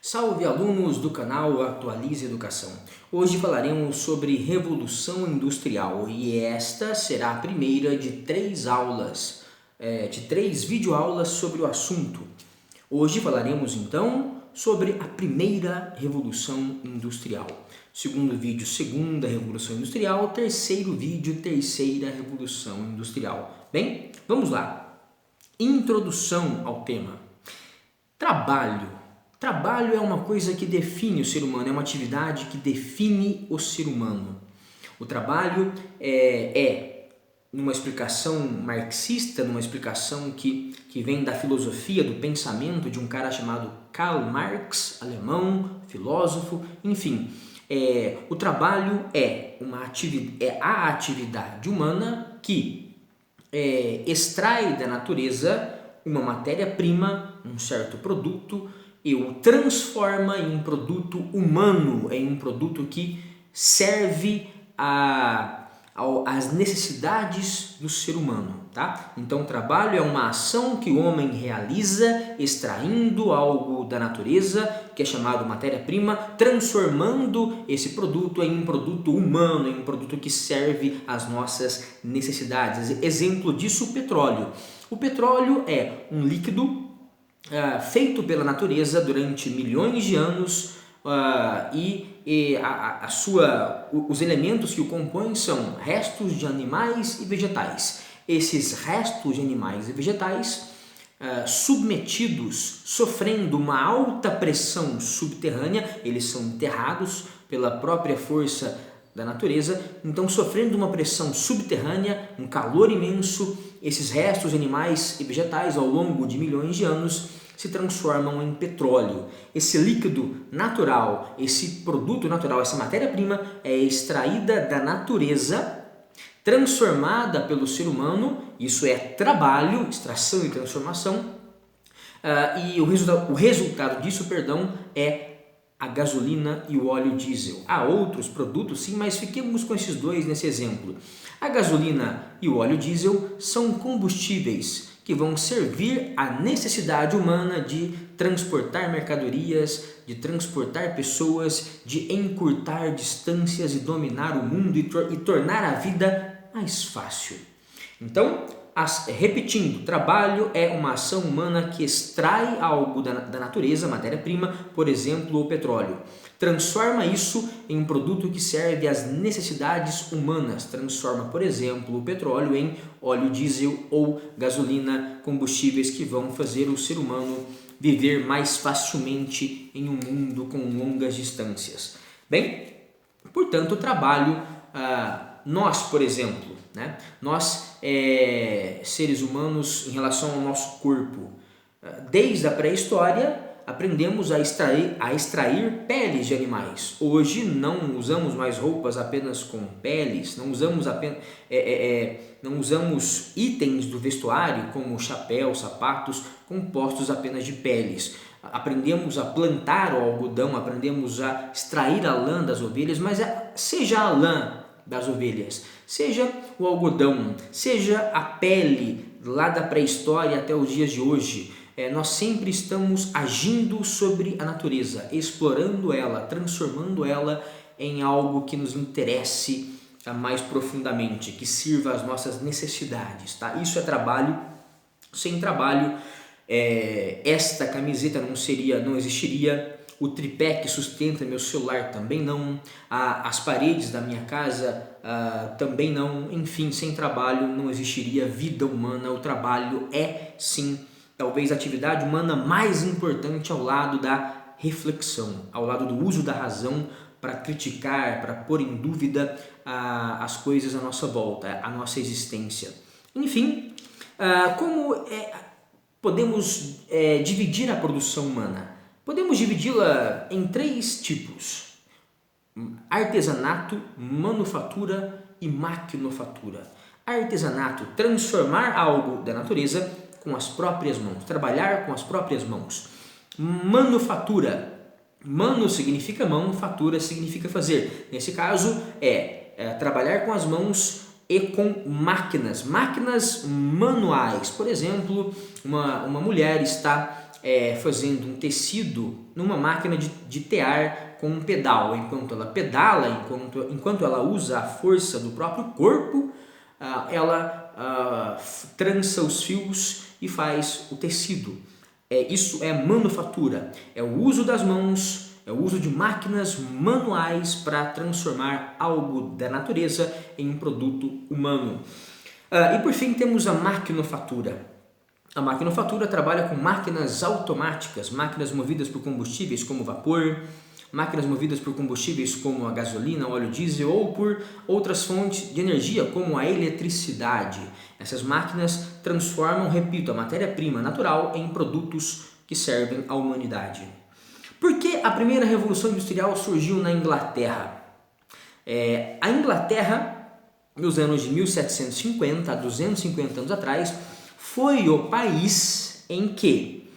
Salve alunos do canal Atualize Educação! Hoje falaremos sobre Revolução Industrial e esta será a primeira de três aulas, de três videoaulas sobre o assunto. Hoje falaremos então sobre a primeira Revolução Industrial. Segundo vídeo, segunda Revolução Industrial. Terceiro vídeo, terceira Revolução Industrial. Bem, vamos lá. Introdução ao tema. Trabalho é uma coisa que define o ser humano, é uma atividade que define o ser humano. O trabalho numa explicação marxista, numa explicação que vem da filosofia, do pensamento de um cara chamado Karl Marx, alemão, filósofo, enfim. O trabalho é a atividade humana que extrai da natureza uma matéria-prima, um certo produto, e o transforma em um produto humano, em um produto que serve às necessidades do ser humano, tá? Então, o trabalho é uma ação que o homem realiza extraindo algo da natureza, que é chamado matéria-prima, transformando esse produto em um produto humano, em um produto que serve às nossas necessidades. Exemplo disso, o petróleo. O petróleo é um líquido feito pela natureza durante milhões de anos os elementos que o compõem são restos de animais e vegetais. Esses restos de animais e vegetais submetidos, sofrendo uma alta pressão subterrânea, eles são enterrados pela própria força da natureza, então sofrendo uma pressão subterrânea, um calor imenso, esses restos de animais e vegetais ao longo de milhões de anos se transformam em petróleo. Esse líquido natural, esse produto natural, essa matéria-prima é extraída da natureza, transformada pelo ser humano, isso é trabalho, extração e transformação, e o resultado disso, é a gasolina e o óleo diesel. Há outros produtos sim, mas fiquemos com esses dois nesse exemplo. A gasolina e o óleo diesel são combustíveis que vão servir à necessidade humana de transportar mercadorias, de transportar pessoas, de encurtar distâncias e dominar o mundo e tornar a vida mais fácil. Então, repetindo, trabalho é uma ação humana que extrai algo da natureza, matéria-prima, por exemplo, o petróleo. Transforma isso em um produto que serve às necessidades humanas. Transforma, por exemplo, o petróleo em óleo diesel ou gasolina, combustíveis que vão fazer o ser humano viver mais facilmente em um mundo com longas distâncias. Bem, portanto, o trabalho, nós, por exemplo, nós, seres humanos, em relação ao nosso corpo, desde a pré-história, aprendemos a extrair peles de animais. Hoje não usamos mais roupas apenas com peles, não usamos itens do vestuário como chapéu, sapatos compostos apenas de peles. Aprendemos a plantar o algodão, aprendemos a extrair a lã das ovelhas, mas seja a lã das ovelhas, seja o algodão, seja a pele lá da pré-história até os dias de hoje, nós sempre estamos agindo sobre a natureza, explorando ela, transformando ela em algo que nos interesse mais profundamente, que sirva às nossas necessidades, tá? Isso é trabalho. Sem trabalho, esta camiseta não existiria. O tripé que sustenta meu celular também não, as paredes da minha casa também não, enfim, sem trabalho não existiria vida humana. O trabalho é, sim, talvez a atividade humana mais importante ao lado da reflexão, ao lado do uso da razão para criticar, para pôr em dúvida as coisas à nossa volta, a nossa existência. Enfim, como podemos dividir a produção humana? Podemos dividi-la em três tipos: artesanato, manufatura e maquinofatura. Artesanato, transformar algo da natureza com as próprias mãos, trabalhar com as próprias mãos. Manufatura, mano significa mão, fatura significa fazer. Nesse caso trabalhar com as mãos e com máquinas manuais. Por exemplo, uma mulher está fazendo um tecido numa máquina de tear com um pedal. Enquanto ela pedala, enquanto ela usa a força do próprio corpo, ela trança os fios e faz o tecido. Isso é manufatura, é o uso das mãos, é o uso de máquinas manuais para transformar algo da natureza em um produto humano. E por fim temos a maquinofatura. A maquinofatura trabalha com máquinas automáticas, máquinas movidas por combustíveis como vapor, máquinas movidas por combustíveis como a gasolina, óleo diesel ou por outras fontes de energia como a eletricidade. Essas máquinas transformam, repito, a matéria-prima natural em produtos que servem à humanidade. Por que a primeira revolução industrial surgiu na Inglaterra? A Inglaterra, nos anos de 1750 a 250 anos atrás, foi o país em que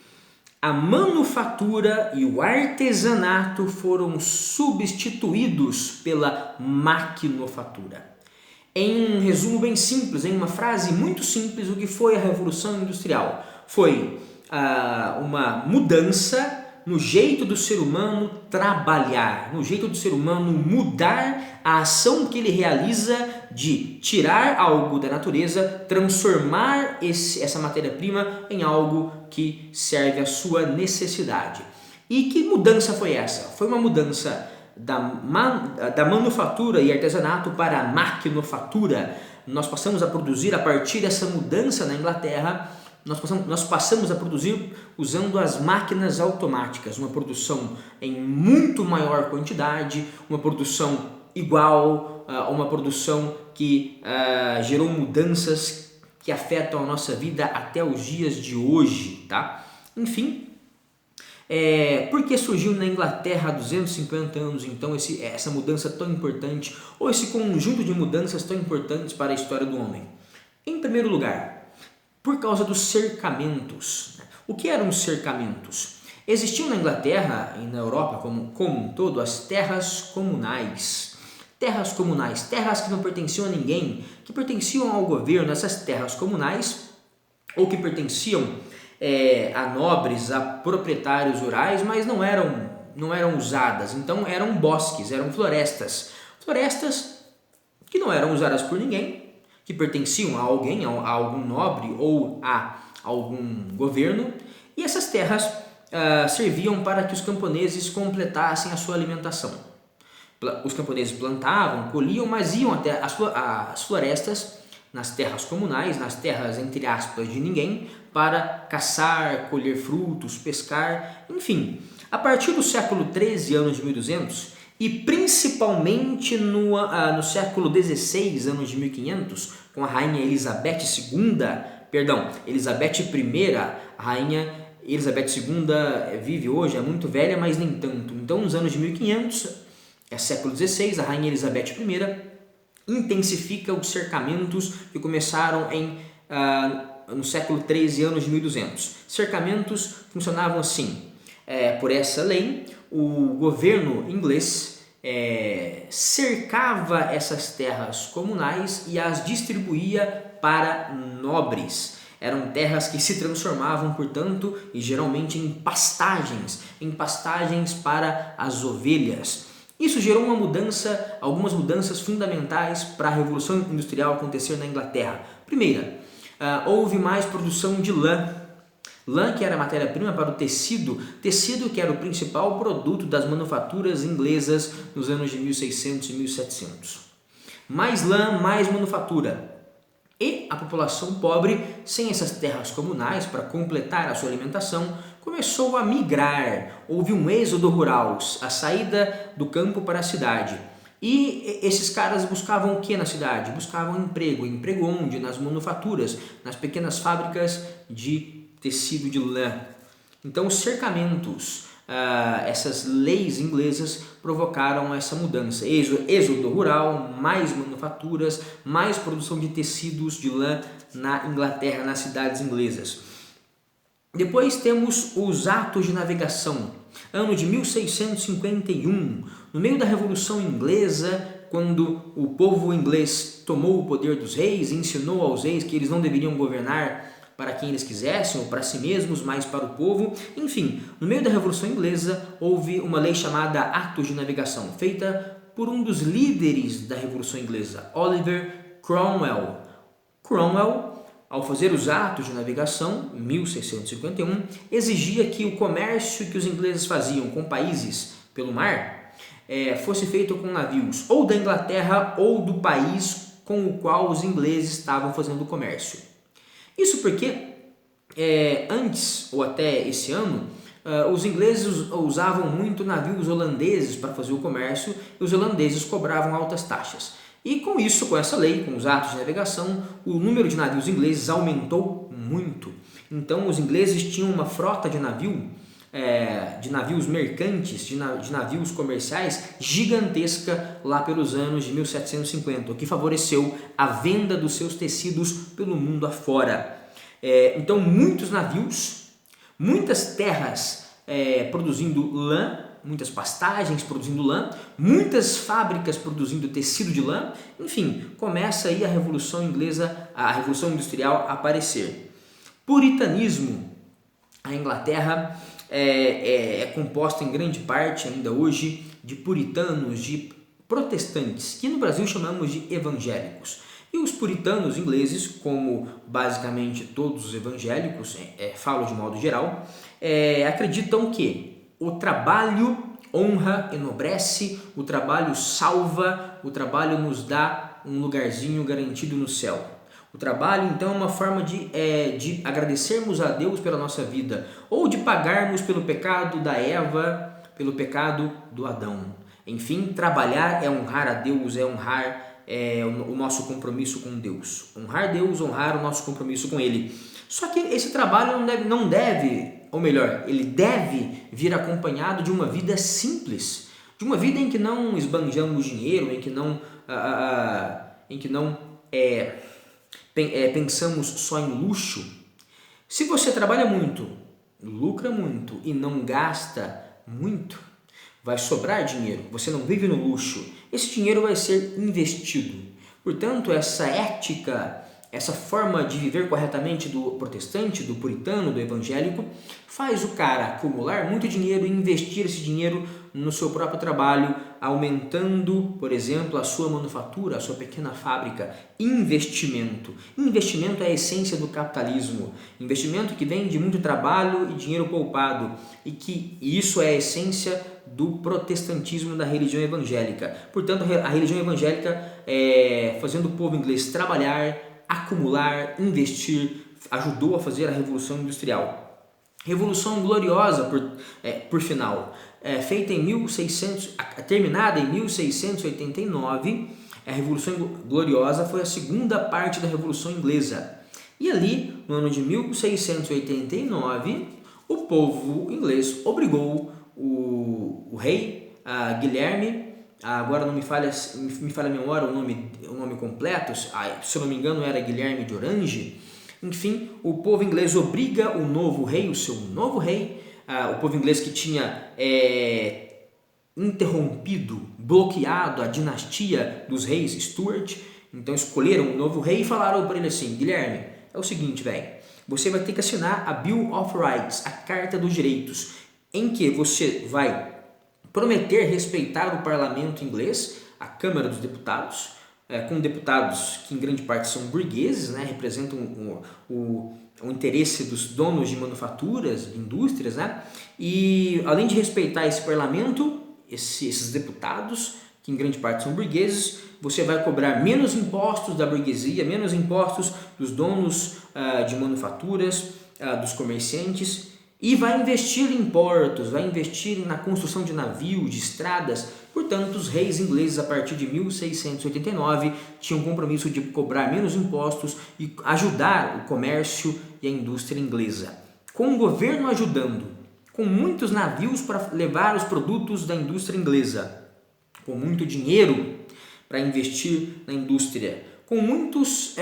a manufatura e o artesanato foram substituídos pela maquinofatura. Em um resumo bem simples, em uma frase muito simples, o que foi a Revolução Industrial? Foi uma mudança no jeito do ser humano trabalhar, no jeito do ser humano mudar a ação que ele realiza de tirar algo da natureza, transformar essa matéria-prima em algo que serve à sua necessidade. E que mudança foi essa? Foi uma mudança da manufatura e artesanato para a maquinofatura. Nós passamos a produzir a partir dessa mudança na Inglaterra. Nós passamos a produzir usando as máquinas automáticas, uma produção em muito maior quantidade, uma produção igual, uma produção que gerou mudanças que afetam a nossa vida até os dias de hoje, tá? Enfim, por que surgiu na Inglaterra há 250 anos então essa mudança tão importante, ou esse conjunto de mudanças tão importantes para a história do homem? Em primeiro lugar, por causa dos cercamentos. O que eram os cercamentos? Existiam na Inglaterra e na Europa como um todo as terras comunais. Terras comunais, terras que não pertenciam a ninguém, que pertenciam ao governo. Essas terras comunais, ou que pertenciam a nobres, a proprietários rurais, mas não eram usadas. Então eram bosques, eram florestas. Florestas que não eram usadas por ninguém, que pertenciam a alguém, a algum nobre ou a algum governo, e essas terras serviam para que os camponeses completassem a sua alimentação. Os camponeses plantavam, colhiam, mas iam até as florestas, nas terras comunais, nas terras entre aspas de ninguém, para caçar, colher frutos, pescar, enfim. A partir do século XIII, anos de 1200, e principalmente no século XVI, anos de 1500, com a rainha Elizabeth I, a rainha Elizabeth II vive hoje, é muito velha, mas nem tanto. Então, nos anos de 1500, século XVI, a rainha Elizabeth I intensifica os cercamentos que começaram no século XIII, anos de 1200. Cercamentos funcionavam assim. Por essa lei, o governo inglês cercava essas terras comunais e as distribuía para nobres. Eram terras que se transformavam, portanto, e geralmente em pastagens para as ovelhas. Isso gerou algumas mudanças fundamentais para a Revolução Industrial acontecer na Inglaterra. Primeira, houve mais produção de lã. Lã, que era a matéria-prima para o tecido que era o principal produto das manufaturas inglesas nos anos de 1600 e 1700. Mais lã, mais manufatura. E a população pobre, sem essas terras comunais para completar a sua alimentação, começou a migrar. Houve um êxodo rural, a saída do campo para a cidade. E esses caras buscavam o que na cidade? Buscavam emprego. Emprego onde? Nas manufaturas, nas pequenas fábricas de tecido de lã. Então os cercamentos, essas leis inglesas provocaram essa mudança. Êxodo rural, mais manufaturas, mais produção de tecidos de lã na Inglaterra, nas cidades inglesas. Depois temos os atos de navegação. Ano de 1651, no meio da Revolução Inglesa, quando o povo inglês tomou o poder dos reis e ensinou aos reis que eles não deveriam governar para quem eles quisessem, ou para si mesmos, mais para o povo. Enfim, no meio da Revolução Inglesa houve uma lei chamada Atos de Navegação, feita por um dos líderes da Revolução Inglesa, Oliver Cromwell. Cromwell, ao fazer os atos de navegação, em 1651, exigia que o comércio que os ingleses faziam com países pelo mar fosse feito com navios ou da Inglaterra ou do país com o qual os ingleses estavam fazendo o comércio. Isso porque antes ou até esse ano, os ingleses usavam muito navios holandeses para fazer o comércio e os holandeses cobravam altas taxas. E com isso, com essa lei, com os atos de navegação, o número de navios ingleses aumentou muito. Então os ingleses tinham uma frota de navios mercantes, de navios comerciais gigantesca lá pelos anos de 1750, o que favoreceu a venda dos seus tecidos pelo mundo afora. Então muitos navios, muitas terras produzindo lã, muitas pastagens produzindo lã, muitas fábricas produzindo tecido de lã, enfim, começa aí a Revolução Inglesa, a Revolução Industrial a aparecer. Puritanismo. A Inglaterra é composta em grande parte ainda hoje de puritanos, de protestantes, que no Brasil chamamos de evangélicos. E os puritanos ingleses, como basicamente todos os evangélicos, falo de modo geral, acreditam que o trabalho honra, enobrece, o trabalho salva, o trabalho nos dá um lugarzinho garantido no céu. O trabalho, então, é uma forma de agradecermos a Deus pela nossa vida, ou de pagarmos pelo pecado da Eva, pelo pecado do Adão. Enfim, trabalhar é honrar a Deus, é honrar o nosso compromisso com Deus. Honrar Deus, honrar o nosso compromisso com Ele. Só que esse trabalho não deve, ou melhor, ele deve vir acompanhado de uma vida simples, de uma vida em que não esbanjamos dinheiro, em que não pensamos só em luxo. Se você trabalha muito, lucra muito e não gasta muito, vai sobrar dinheiro, você não vive no luxo, esse dinheiro vai ser investido. Portanto, essa ética, essa forma de viver corretamente do protestante, do puritano, do evangélico, faz o cara acumular muito dinheiro e investir esse dinheiro no seu próprio trabalho, aumentando, por exemplo, a sua manufatura, a sua pequena fábrica. Investimento. Investimento é a essência do capitalismo. Investimento que vem de muito trabalho e dinheiro poupado. E isso é a essência do protestantismo da religião evangélica. Portanto, a religião evangélica fazendo o povo inglês trabalhar, acumular, investir, ajudou a fazer a Revolução Industrial. Revolução Gloriosa, por final, terminada em 1689, a Revolução Gloriosa foi a segunda parte da Revolução Inglesa. E ali, no ano de 1689, o povo inglês obrigou o rei Guilherme, agora não me falha a memória o nome completo, se eu não me engano era Guilherme de Orange. Enfim, o povo inglês obriga o seu novo rei, o povo inglês que tinha interrompido, bloqueado a dinastia dos reis Stuart, então escolheram um novo rei e falaram para ele assim: Guilherme, é o seguinte, velho, você vai ter que assinar a Bill of Rights, a Carta dos Direitos, em que você vai prometer respeitar o parlamento inglês, a Câmara dos Deputados, com deputados que em grande parte são burgueses, né, representam o interesse dos donos de manufaturas, de indústrias, né, e além de respeitar esse parlamento, esses deputados, que em grande parte são burgueses, você vai cobrar menos impostos da burguesia, menos impostos dos donos de manufaturas, dos comerciantes, e vai investir em portos, vai investir na construção de navios, de estradas. Portanto, os reis ingleses, a partir de 1689, tinham o compromisso de cobrar menos impostos e ajudar o comércio e a indústria inglesa. Com o governo ajudando, com muitos navios para levar os produtos da indústria inglesa, com muito dinheiro para investir na indústria, com muitas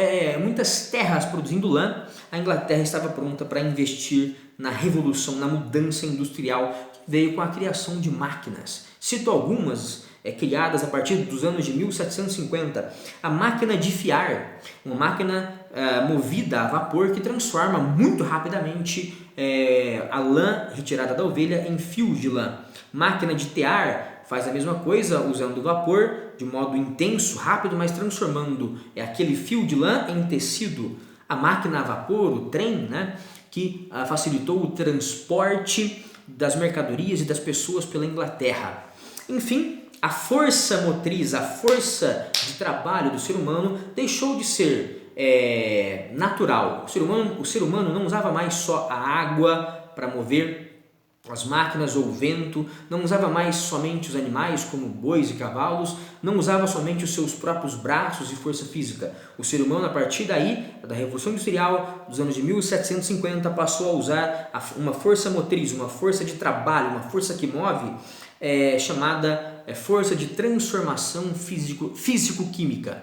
terras produzindo lã, a Inglaterra estava pronta para investir na revolução, na mudança industrial que veio com a criação de máquinas. Cito algumas criadas a partir dos anos de 1750. A máquina de fiar, uma máquina movida a vapor que transforma muito rapidamente a lã retirada da ovelha em fios de lã. Máquina de tear faz a mesma coisa usando o vapor de modo intenso, rápido, mas transformando aquele fio de lã em tecido. A máquina a vapor, o trem, né, que facilitou o transporte das mercadorias e das pessoas pela Inglaterra. Enfim, a força motriz, a força de trabalho do ser humano deixou de ser natural. O ser humano não usava mais só a água para mover as máquinas ou o vento, não usava mais somente os animais como bois e cavalos, não usava somente os seus próprios braços e força física. O ser humano, a partir daí, da Revolução Industrial, dos anos de 1750, passou a usar uma força motriz, uma força de trabalho, uma força que move, chamada força de transformação físico-química.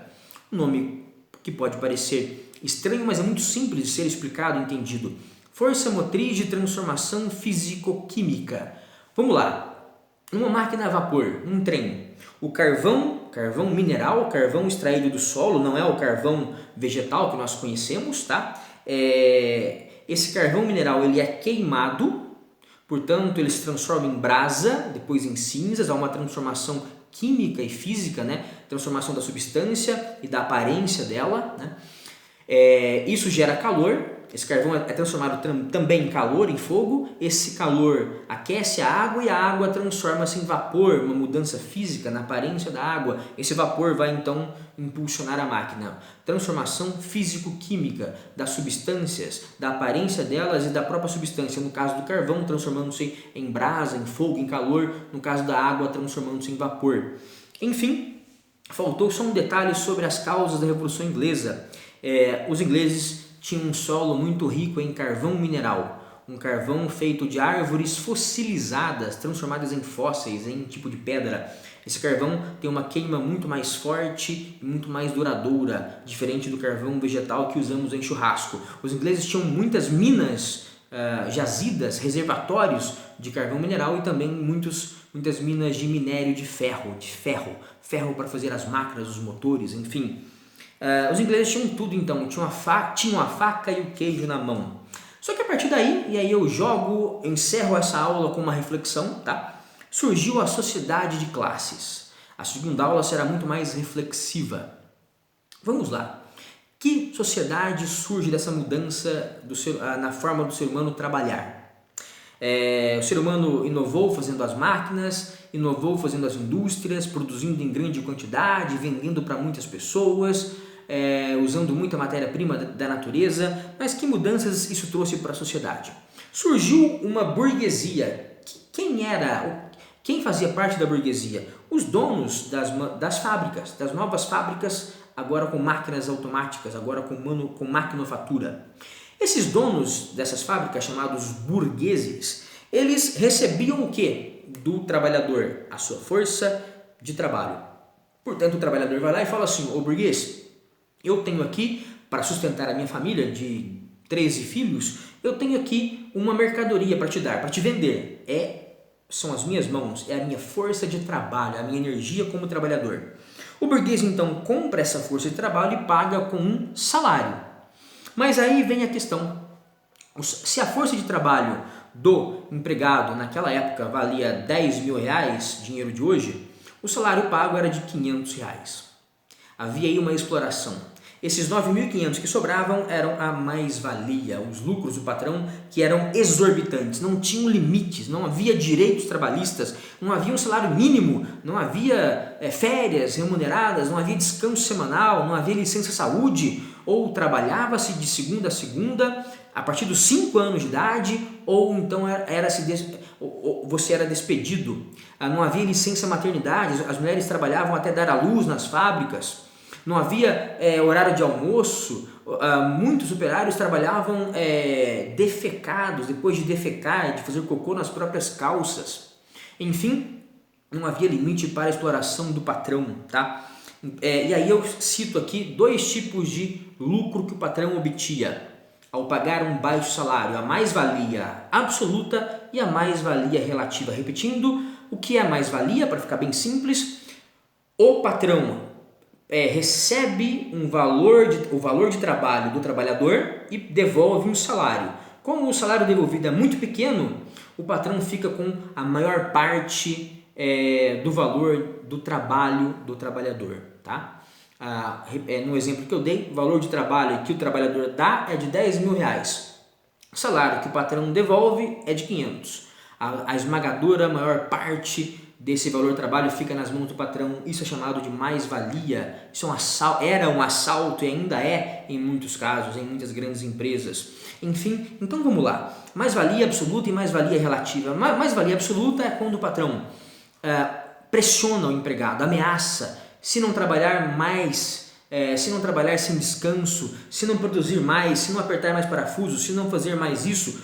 Um nome que pode parecer estranho, mas é muito simples de ser explicado e entendido. Força motriz de transformação físico-química. Vamos lá. Uma máquina a vapor, um trem. O carvão mineral, carvão extraído do solo, não é o carvão vegetal que nós conhecemos, tá? Esse carvão mineral ele é queimado, portanto ele se transforma em brasa, depois em cinzas, há uma transformação química e física, né? Transformação da substância e da aparência dela, né? Isso gera calor. Esse carvão é transformado também em calor, em fogo. Esse calor aquece a água e a água transforma-se em vapor, uma mudança física na aparência da água. Esse vapor vai então impulsionar a máquina. Transformação físico-química das substâncias, da aparência delas e da própria substância. No caso do carvão, transformando-se em brasa, em fogo, em calor. No caso da água, transformando-se em vapor. Enfim, faltou só um detalhe sobre as causas da Revolução Inglesa. Os ingleses tinham um solo muito rico em carvão mineral, um carvão feito de árvores fossilizadas, transformadas em fósseis, em tipo de pedra. Esse carvão tem uma queima muito mais forte e muito mais duradoura, diferente do carvão vegetal que usamos em churrasco. Os ingleses tinham muitas minas jazidas, reservatórios de carvão mineral e também muitas minas de minério de ferro para fazer as máquinas, os motores, enfim. Os ingleses tinham tudo então, tinham a faca e o queijo na mão. Só que a partir daí, e aí eu encerro essa aula com uma reflexão, tá? Surgiu a sociedade de classes. A segunda aula será muito mais reflexiva. Vamos lá. Que sociedade surge dessa mudança na forma do ser humano trabalhar? O ser humano inovou fazendo as máquinas, inovou fazendo as indústrias, produzindo em grande quantidade, vendendo para muitas pessoas, usando muita matéria-prima da natureza, mas que mudanças isso trouxe para a sociedade? Surgiu uma burguesia. Quem fazia parte da burguesia? Os donos das fábricas, das novas fábricas, agora com máquinas automáticas, agora com maquinofatura. Esses donos dessas fábricas, chamados burgueses, eles recebiam o quê? Do trabalhador? A sua força de trabalho. Portanto, o trabalhador vai lá e fala assim: ô burguês, eu tenho aqui, para sustentar a minha família de 13 filhos, eu tenho aqui uma mercadoria para te dar, para te vender. São as minhas mãos, é a minha força de trabalho, a minha energia como trabalhador. O burguês então compra essa força de trabalho e paga com um salário. Mas aí vem a questão: se a força de trabalho do empregado naquela época valia 10 mil reais, dinheiro de hoje, o salário pago era de 500 reais. Havia aí uma exploração. Esses 9.500 que sobravam eram a mais-valia, os lucros do patrão, que eram exorbitantes, não tinham limites, não havia direitos trabalhistas, não havia um salário mínimo, não havia férias remuneradas, não havia descanso semanal, não havia licença saúde, ou trabalhava-se de segunda a segunda, a partir dos 5 anos de idade, ou então você era despedido. Não havia licença maternidade, as mulheres trabalhavam até dar à luz nas fábricas. Não havia horário de almoço, muitos operários trabalhavam defecados, depois de defecar, de fazer cocô nas próprias calças. Enfim, não havia limite para a exploração do patrão, tá? E aí eu cito aqui 2 tipos de lucro que o patrão obtinha ao pagar um baixo salário: a mais-valia absoluta e a mais-valia relativa. Repetindo, o que é a mais-valia, para ficar bem simples? O patrão recebe o valor de trabalho do trabalhador e devolve um salário. Como o salário devolvido é muito pequeno, o patrão fica com a maior parte do valor do trabalho do trabalhador. Tá? No exemplo que eu dei, o valor de trabalho que o trabalhador dá é de 10 mil reais. O salário que o patrão devolve é de 500. A esmagadora maior parte desse valor de trabalho fica nas mãos do patrão. Isso é chamado de mais-valia. Isso era um assalto e ainda é em muitos casos, em muitas grandes empresas. Enfim, então vamos lá. Mais-valia absoluta e mais-valia relativa. Mais-valia absoluta é quando o patrão pressiona o empregado, ameaça, se não trabalhar mais, se não trabalhar sem descanso, se não produzir mais, se não apertar mais parafusos, se não fazer mais isso,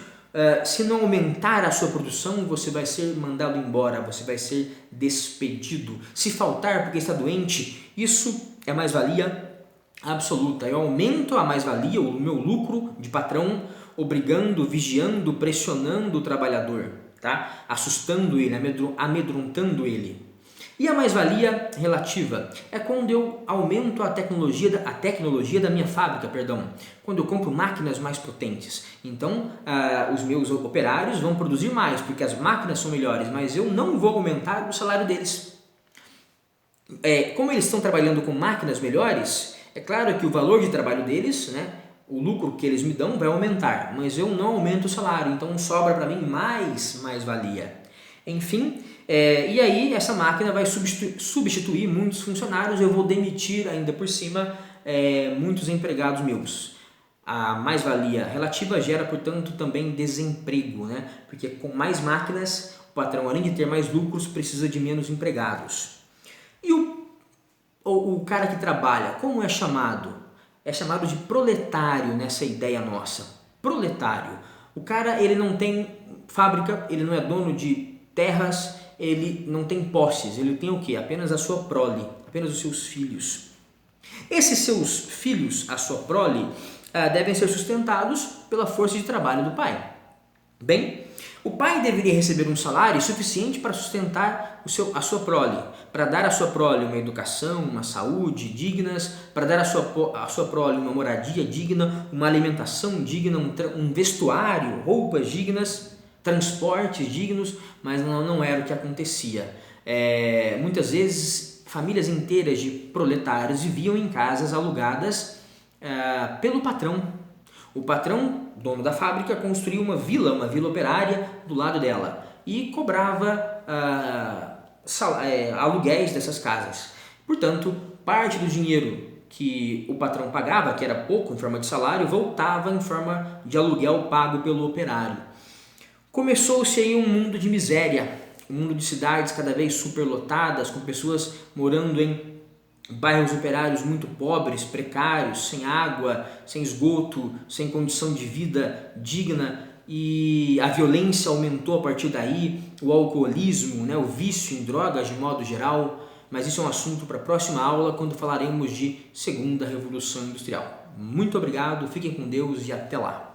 se não aumentar a sua produção, você vai ser mandado embora, você vai ser despedido. Se faltar porque está doente, isso é mais-valia absoluta. Eu aumento a mais-valia, o meu lucro de patrão, obrigando, vigiando, pressionando o trabalhador, tá? Assustando ele, amedrontando ele. E a mais-valia relativa é quando eu aumento a tecnologia da minha fábrica, quando eu compro máquinas mais potentes. Então, os meus operários vão produzir mais, porque as máquinas são melhores, mas eu não vou aumentar o salário deles. Como eles estão trabalhando com máquinas melhores, é claro que o valor de trabalho deles, né, o lucro que eles me dão vai aumentar, mas eu não aumento o salário, então sobra para mim mais-valia. Enfim, e aí essa máquina vai substituir muitos funcionários, eu vou demitir ainda por cima muitos empregados meus. A mais-valia relativa gera, portanto, também desemprego, né? Porque com mais máquinas, o patrão, além de ter mais lucros, precisa de menos empregados. E o cara que trabalha, como é chamado? É chamado de proletário nessa ideia nossa. Proletário. O cara, ele não tem fábrica, ele não é dono de terras, ele não tem posses, ele tem o quê? Apenas a sua prole, apenas os seus filhos. Esses seus filhos, a sua prole, devem ser sustentados pela força de trabalho do pai. Bem, o pai deveria receber um salário suficiente para sustentar a sua prole, para dar à sua prole uma educação, uma saúde dignas, para dar à sua prole uma moradia digna, uma alimentação digna, um vestuário, roupas dignas, transportes dignos, mas não era o que acontecia. Muitas vezes, famílias inteiras de proletários viviam em casas alugadas pelo patrão. O patrão, dono da fábrica, construiu uma vila operária do lado dela e cobrava aluguéis dessas casas. Portanto, parte do dinheiro que o patrão pagava, que era pouco em forma de salário, voltava em forma de aluguel pago pelo operário. Começou-se aí um mundo de miséria, um mundo de cidades cada vez superlotadas, com pessoas morando em bairros operários muito pobres, precários, sem água, sem esgoto, sem condição de vida digna, e a violência aumentou a partir daí, o alcoolismo, né, o vício em drogas de modo geral, mas isso é um assunto para a próxima aula, quando falaremos de segunda revolução industrial. Muito obrigado, fiquem com Deus e até lá!